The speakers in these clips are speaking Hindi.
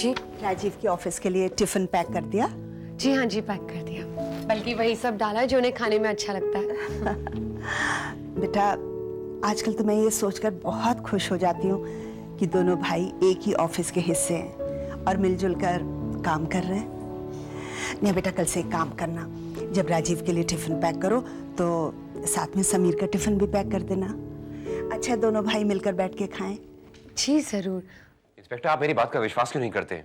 जी राजीव के ऑफिस के लिए टिफिन पैक कर दिया? जी हाँ जी, पैक कर दिया। बल्कि वही सब डाला है जो उन्हें खाने में अच्छा लगता है। बेटा, आजकल तो मैं ये सोचकर बहुत खुश हो जाती हूँ कि दोनों भाई एक ही ऑफिस के हिस्से हैं और मिलजुल कर काम कर रहे हैं। नहीं बेटा, कल से एक काम करना, जब राजीव के लिए टिफिन पैक करो तो साथ में समीर का टिफिन भी पैक कर देना। अच्छा, दोनों भाई मिलकर बैठ के खाएं। जी जरूर। इंस्पेक्टर, आप मेरी बात का विश्वास क्यों नहीं करते?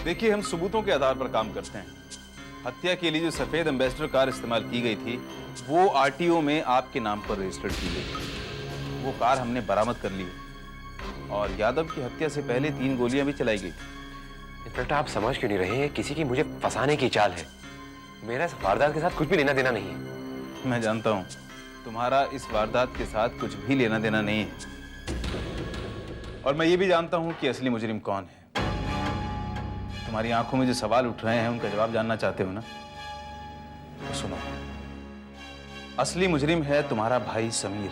देखिए, हम सबूतों के आधार पर काम करते हैं। हत्या के लिए जो सफेद एम्बेसडर कार इस्तेमाल की गई थी वो आरटीओ में आपके नाम पर रजिस्टर्ड की गई। वो कार हमने बरामद कर ली और यादव की हत्या से पहले 3 गोलियां भी चलाई गई। इंस्पेक्टर, आप समझ क्यों नहीं रहे हैं? किसी की मुझे फंसाने की चाल है। मेरा इस वारदात के साथ कुछ भी लेना देना नहीं है। मैं जानता हूं तुम्हारा इस वारदात के साथ कुछ भी लेना देना नहीं है, और मैं ये भी जानता हूं कि असली मुजरिम कौन है। तुम्हारी आंखों में जो सवाल उठ रहे हैं उनका जवाब जानना चाहते हो ना? तो सुनो, असली मुजरिम है तुम्हारा भाई समीर।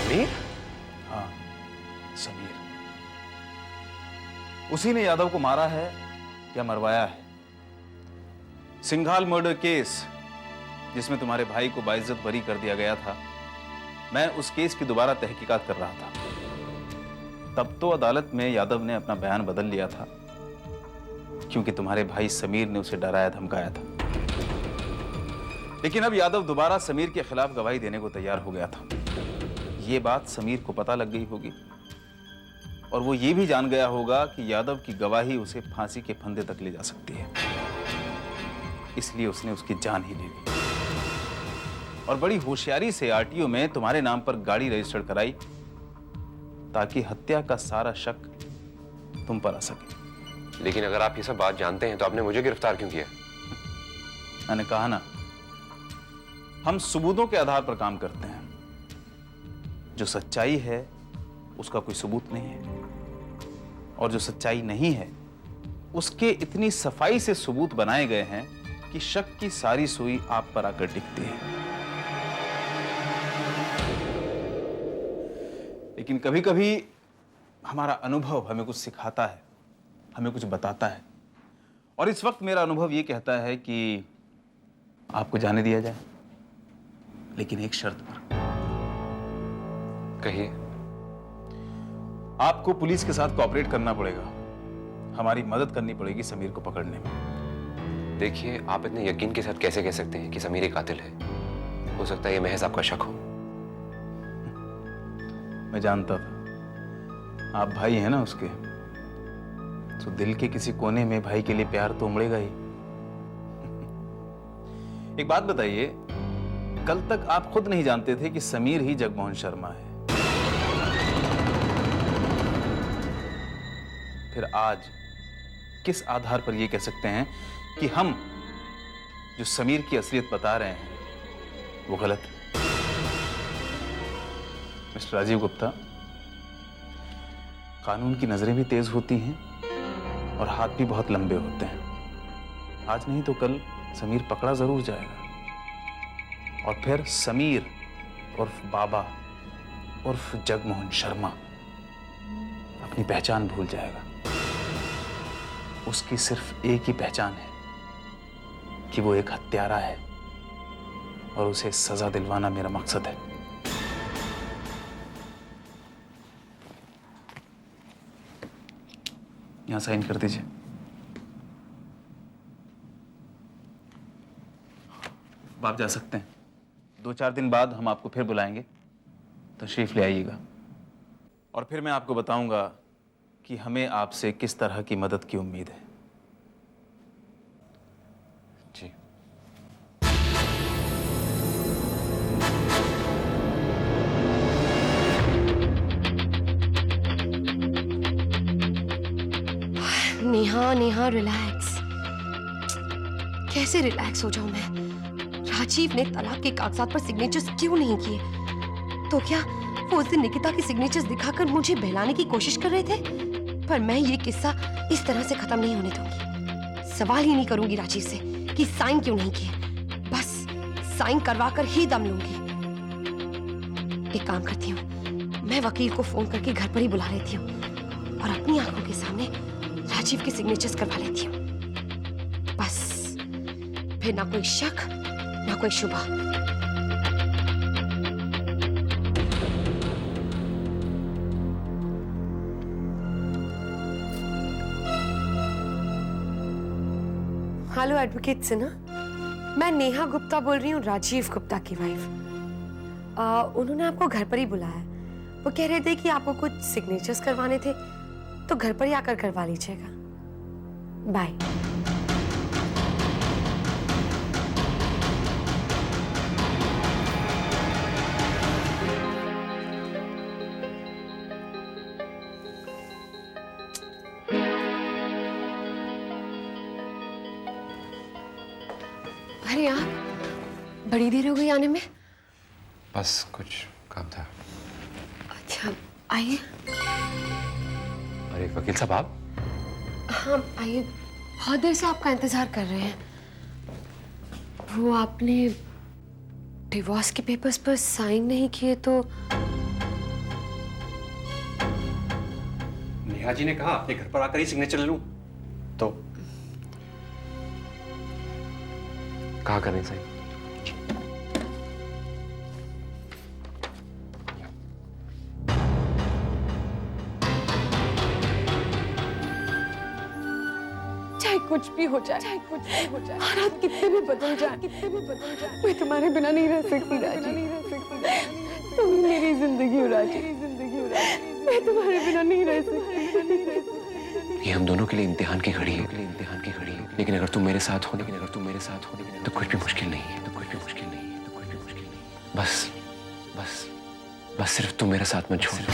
समीर? हाँ, समीर। उसी ने यादव को मारा है या मरवाया है। सिंघाल मर्डर केस जिसमें तुम्हारे भाई को बाइज्जत बरी कर दिया गया था, मैं उस केस की दोबारा तहकीकात कर रहा था। तब तो अदालत में यादव ने अपना बयान बदल लिया था क्योंकि तुम्हारे भाई समीर ने उसे डराया धमकाया था। लेकिन अब यादव दोबारा समीर के खिलाफ गवाही देने को तैयार हो गया था। यह बात समीर को पता लग गई होगी और वो ये भी जान गया होगा कि यादव की गवाही उसे फांसी के फंदे तक ले जा सकती है। इसलिए उसने उसकी जान ही ले ली और बड़ी होशियारी से आरटीओ में तुम्हारे नाम पर गाड़ी रजिस्टर कराई ताकि हत्या का सारा शक तुम पर आ सके। लेकिन अगर आप ये सब बात जानते हैं तो आपने मुझे गिरफ्तार क्यों किया? मैंने कहा ना, हम सबूतों के आधार पर काम करते हैं। जो सच्चाई है उसका कोई सबूत नहीं है, और जो सच्चाई नहीं है उसके इतनी सफाई से सबूत बनाए गए हैं कि शक की सारी सुई आप पर आकर टिकती है। लेकिन कभी कभी हमारा अनुभव हमें कुछ सिखाता है, हमें कुछ बताता है, और इस वक्त मेरा अनुभव यह कहता है कि आपको जाने दिया जाए, लेकिन एक शर्त पर। कहिए। आपको पुलिस के साथ कोऑपरेट करना पड़ेगा, हमारी मदद करनी पड़ेगी समीर को पकड़ने में। देखिए, आप इतने यकीन के साथ कैसे कह सकते हैं कि समीर एक कातिल है? हो सकता है ये महज आपका शक हो। मैं जानता था आप भाई हैं ना उसके, तो दिल के किसी कोने में भाई के लिए प्यार तो उमड़ेगा ही। एक बात बताइए, कल तक आप खुद नहीं जानते थे कि समीर ही जगमोहन शर्मा है। फिर आज किस आधार पर यह कह सकते हैं कि हम जो समीर की असलियत बता रहे हैं वो गलत है? मिस्टर राजीव गुप्ता, कानून की नजरें भी तेज होती हैं और हाथ भी बहुत लंबे होते हैं। आज नहीं तो कल समीर पकड़ा जरूर जाएगा, और फिर समीर उर्फ बाबा उर्फ जगमोहन शर्मा अपनी पहचान भूल जाएगा। उसकी सिर्फ एक ही पहचान है कि वो एक हत्यारा है, और उसे सजा दिलवाना मेरा मकसद है। यहां साइन कर दीजिए। आप जा सकते हैं। 2-4 दिन बाद हम आपको फिर बुलाएंगे, तशरीफ ले आइएगा, और फिर मैं आपको बताऊंगा कि हमें आपसे किस तरह की मदद की उम्मीद है। जी। नेहा नेहा रिलैक्स। कैसे रिलैक्स हो जाऊं मैं? राजीव ने तलाक के कागजात पर सिग्नेचर्स क्यों नहीं किए? तो क्या वो उस दिन निकिता के सिग्नेचर्स दिखाकर मुझे बहलाने की कोशिश कर रहे थे? पर मैं ये किस्सा इस तरह से खत्म नहीं होने दूंगी। सवाल ही नहीं करूंगी राजीव से कि साइन क्यों नहीं किए, बस साइन करवा कर ही दम लूंगी। एक काम करती हूँ, मैं वकील को फोन करके घर पर ही बुला लेती हूँ और अपनी आंखों के सामने राजीव के सिग्नेचर्स करवा लेती हूँ। बस फिर ना कोई शक ना कोई शुबा। हेलो एडवोकेट सिन्हा, मैं नेहा गुप्ता बोल रही हूँ, राजीव गुप्ता की वाइफ। उन्होंने आपको घर पर ही बुलाया है। वो कह रहे थे कि आपको कुछ सिग्नेचर्स करवाने थे, तो घर पर ही आकर करवा लीजिएगा। बाय। अरे आप बड़ी देर हो गई आने में। बस कुछ काम था। अच्छा आइए। अरे वकील साहब आप? हाँ आइए, बहुत देर से आपका इंतजार कर रहे हैं। वो आपने डिवोर्स के पेपर्स पर साइन नहीं किए तो? नेहा जी ने कहा अपने घर पर आकर ही सिग्नेचर ले लूं, तो कहाँ करें साइन? चाहे कुछ भी हो जाए, हालात कितने भी बदल जाए, मैं तुम्हारे बिना नहीं रह सकती राजी। तुम ही मेरी जिंदगी हो राजी, मैं तुम्हारे बिना नहीं रह सकती। ये हम दोनों के लिए इम्तिहान की घड़ी है, लेकिन अगर तुम मेरे साथ हो, तो कुछ भी मुश्किल नहीं है, बस सिर्फ तुम मेरे साथ मत छोड़ो।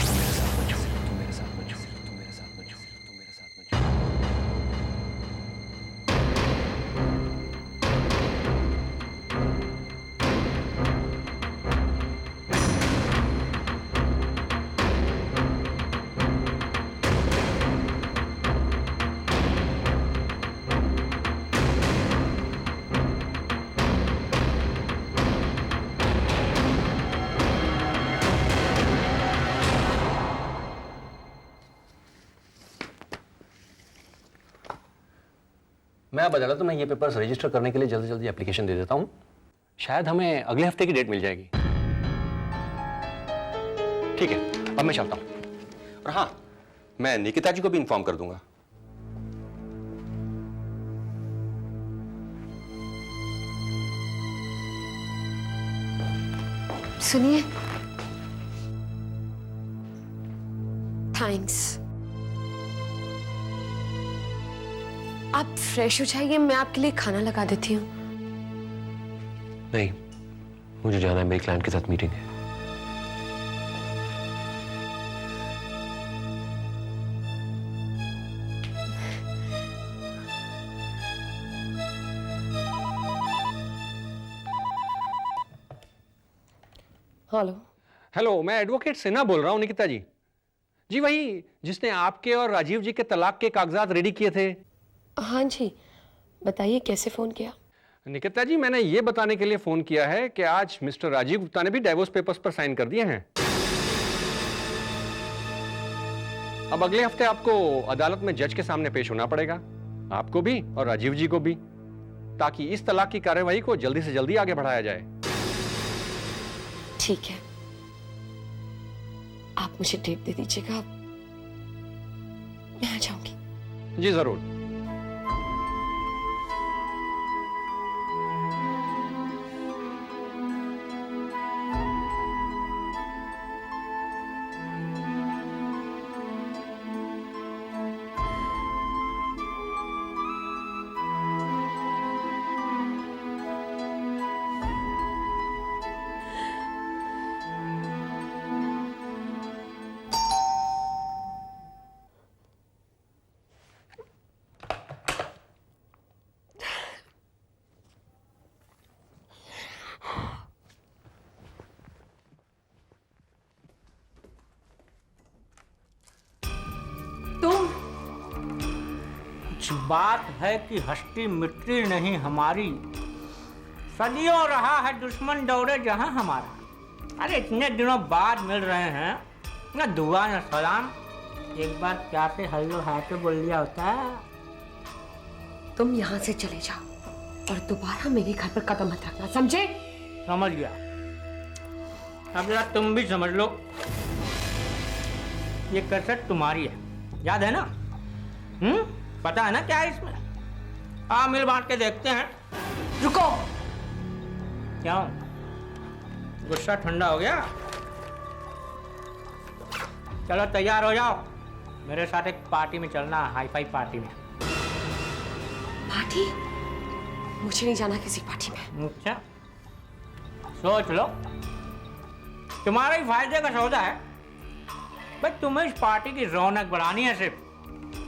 मैं अब अदालत में ये पेपर्स रजिस्टर करने के लिए जल्दी जल्दी एप्लीकेशन दे देता हूँ। शायद हमें अगले हफ्ते की डेट मिल जाएगी। ठीक है, अब मैं चलता हूँ। और हाँ, मैं निकिता जी को भी इन्फॉर्म कर दूंगा। सुनिए, थैंक्स। आप फ्रेश हो जाइए, मैं आपके लिए खाना लगा देती हूँ। नहीं, मुझे जाना है, मेरी क्लाइंट के साथ मीटिंग है। हेलो, मैं एडवोकेट सिन्हा बोल रहा हूँ। निकिता जी, जी वही जिसने आपके और राजीव जी के तलाक के कागजात रेडी किए थे। हाँ जी, बताइए कैसे फोन किया? निकिता जी, मैंने ये बताने के लिए फोन किया है कि आज मिस्टर राजीव गुप्ता ने भी डाइवोर्स पेपर्स पर साइन कर दिए हैं। अब अगले हफ्ते आपको अदालत में जज के सामने पेश होना पड़ेगा, आपको भी और राजीव जी को भी, ताकि इस तलाक की कार्यवाही को जल्दी से जल्दी आगे बढ़ाया जाए। ठीक है, आप मुझे डेट दे दीजिएगा, मैं आ जाऊंगी। जी जरूर। बात है कि हस्ती मिट्टी नहीं हमारी, सदियों रहा है दुश्मन दौड़े जहां हमारा। अरे इतने दिनों बाद मिल रहे हैं, न दुआ न सलाम, एक बार क्या से हेलो हाय तो बोल दिया होता है। तुम यहाँ से चले जाओ और दोबारा मेरे घर पर कदम मत रखना, समझे? समझ गया। अब जरा तुम भी समझ लो, ये कैसेट तुम्हारी है, याद है ना? पता है ना क्या है इसमें? हाँ, मिल बांट के देखते हैं। रुको। क्यों, गुस्सा ठंडा हो गया? चलो तैयार हो जाओ, मेरे साथ एक पार्टी में चलना, हाई फाई पार्टी में। पार्टी? मुझे नहीं जाना किसी पार्टी में। अच्छा, सोच लो, तुम्हारे ही फायदे का सौदा है भाई। तुम्हें इस पार्टी की रौनक बढ़ानी है, सिर्फ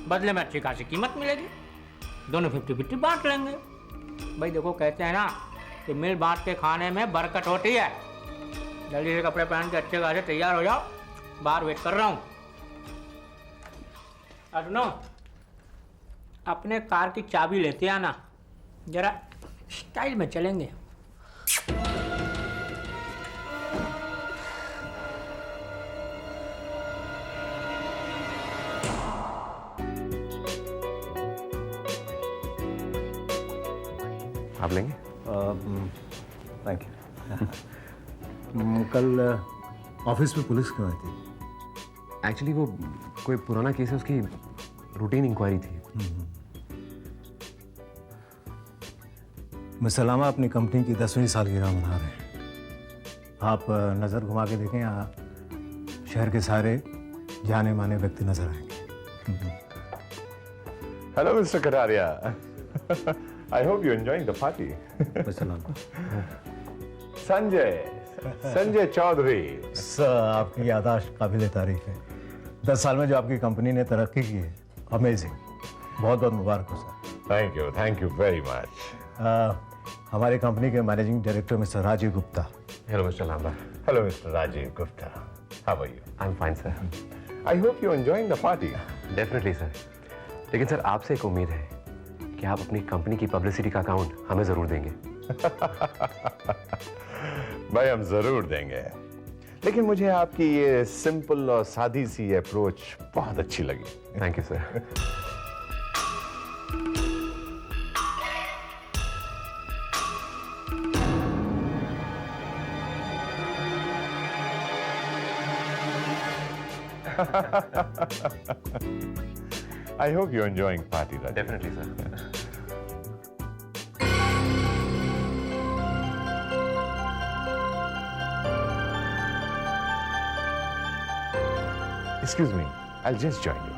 बदले में अच्छी खासी कीमत मिलेगी। दोनों 50-50 बांट लेंगे भाई। देखो, कहते हैं ना कि मिल बांट के खाने में बरकत होती है। जल्दी से कपड़े पहन के अच्छे खासे तैयार हो जाओ, बाहर वेट कर रहा हूँ। और सुनो, अपने कार की चाबी लेते आना, जरा स्टाइल में चलेंगे। आप लेंगे? Thank you. कल ऑफिस में पुलिस क्यों आई थी? एक्चुअली वो कोई पुराना केस है, उसकी रूटीन इंक्वायरी थी। मिस्टर लामा अपनी कंपनी की 10वीं सालगिरह मना रहे हैं। आप नज़र घुमा के देखें, यहाँ शहर के सारे जाने माने व्यक्ति नजर आएंगे। Hello, Mr. Kataria. I hope you're enjoying the party. Mister Lama, Sanjay Chaudhary. Sir, आपकी याददाश्त काबिल तारीफ है। 10 साल में जो आपकी कंपनी ने तरक्की की है, अमेजिंग। बहुत बहुत मुबारक हो sir. Thank you very much. हमारी कंपनी के managing director mister Rajiv Gupta. Hello mister Lamba. Hello, Mr. Rajiv Gupta. How are you? I am fine sir. I hope you're enjoying the party. Definitely sir. लेकिन सर, आपसे एक उम्मीद है कि आप अपनी कंपनी की पब्लिसिटी का अकाउंट हमें जरूर देंगे। भाई, हम जरूर देंगे। लेकिन मुझे आपकी ये सिंपल और सादी सी अप्रोच बहुत अच्छी लगी। Thank you sir. I hope you're enjoying party, Rajiv. Definitely sir. Excuse me, I'll just join you.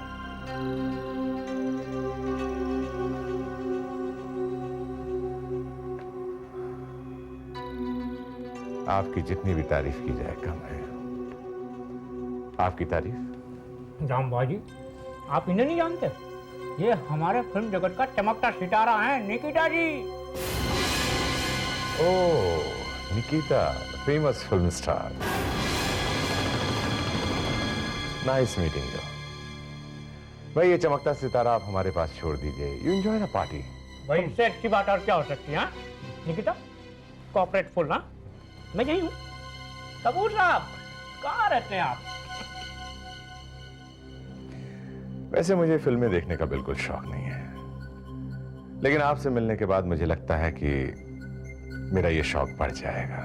आपकी जितनी भी तारीफ की जाए कम है। आपकी तारीफ? जाम बाजी, आप इन्हें नहीं जानते? ये हमारे फिल्म जगत का चमकता सितारा है, Nikita ji. Oh, Nikita, famous film star. Nice meeting you. भाई, ये चमकता सितारा आप हमारे पास छोड़ दीजिए। You enjoy the party. भाई, इससे अच्छी बात और क्या हो सकती है? निकिता, कॉर्पोरेट फुल ना? मैं यही हूँ। कपूर साहब, कहाँ रहते हैं आप? वैसे मुझे फिल्में देखने का बिल्कुल शौक नहीं है, लेकिन आपसे मिलने के बाद मुझे लगता है कि मेरा ये शौक बढ़ जाएगा,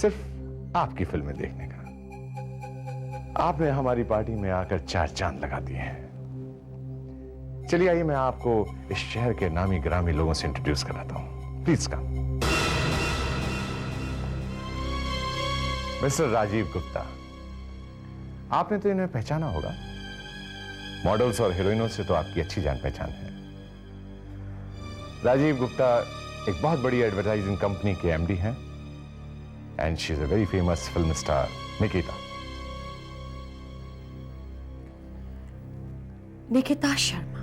सिर्फ आपकी फिल्में देखने का। आपने हमारी पार्टी में आकर 4 चांद लगा दिए हैं। चलिए आइए, मैं आपको इस शहर के नामी ग्रामी लोगों से इंट्रोड्यूस कराता हूं। Please come. Mister Rajiv Gupta, आपने तो इन्हें पहचाना होगा। मॉडल्स और हीरोइनों से तो आपकी अच्छी जान पहचान है। राजीव गुप्ता एक बहुत बड़ी एडवर्टाइजिंग कंपनी के एमडी हैं, and she is a very famous film star, Nikita. Nikita Sharma.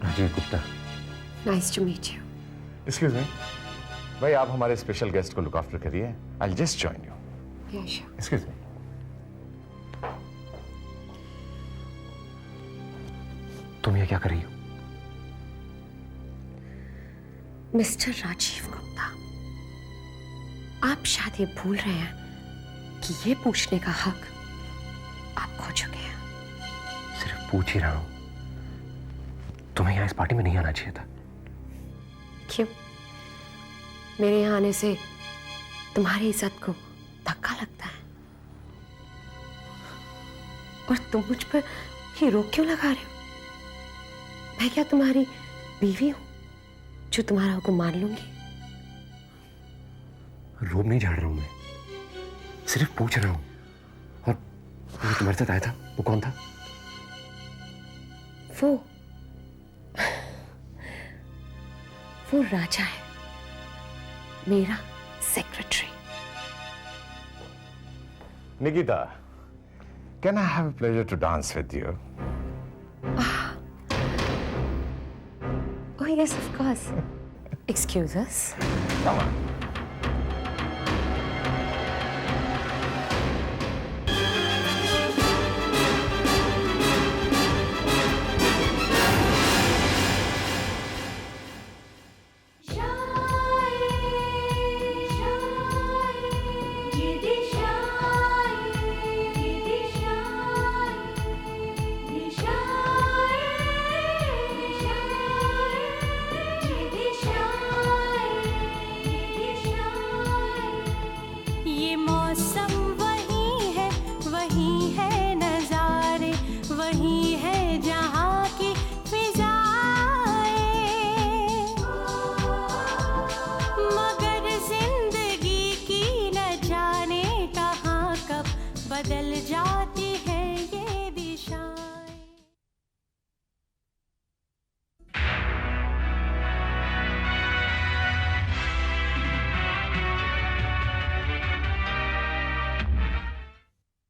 Rajiv Gupta. Nice to meet you. Excuse me, भाई आप हमारे स्पेशल गेस्ट को लुक आफ्टर करिए। I will just join you. Yeah, sure. Excuse me. तुम ये क्या कर रही हो? मिस्टर राजीव गुप्ता, आप शायद ये भूल रहे हैं कि ये पूछने का हक आप खो चुके हैं। सिर्फ पूछ ही रहा हूं, तुम्हें यहाँ इस पार्टी में नहीं आना चाहिए था। क्यों? मेरे यहाँ आने से तुम्हारी इज्जत को धक्का लगता है? और तुम मुझ पर ये रोक क्यों लगा रहे हो? मैं क्या तुम्हारी बीवी हूं जो तुम्हारा हुक्म मान लूंगी? रोब नहीं झाड़ रहा हूं मैं, सिर्फ पूछ रहा हूं। और जो तुम्हारे साथ आया था वो कौन था? वो राजा है, मेरा secretary. Nikita, can I have a pleasure to dance with you? Oh yes, of course. Excuse us. Come on. ये मौसम वही है नजारे, वही है जहाँ की फिजाएं। मगर जिंदगी की न जाने कहाँ कब बदल जा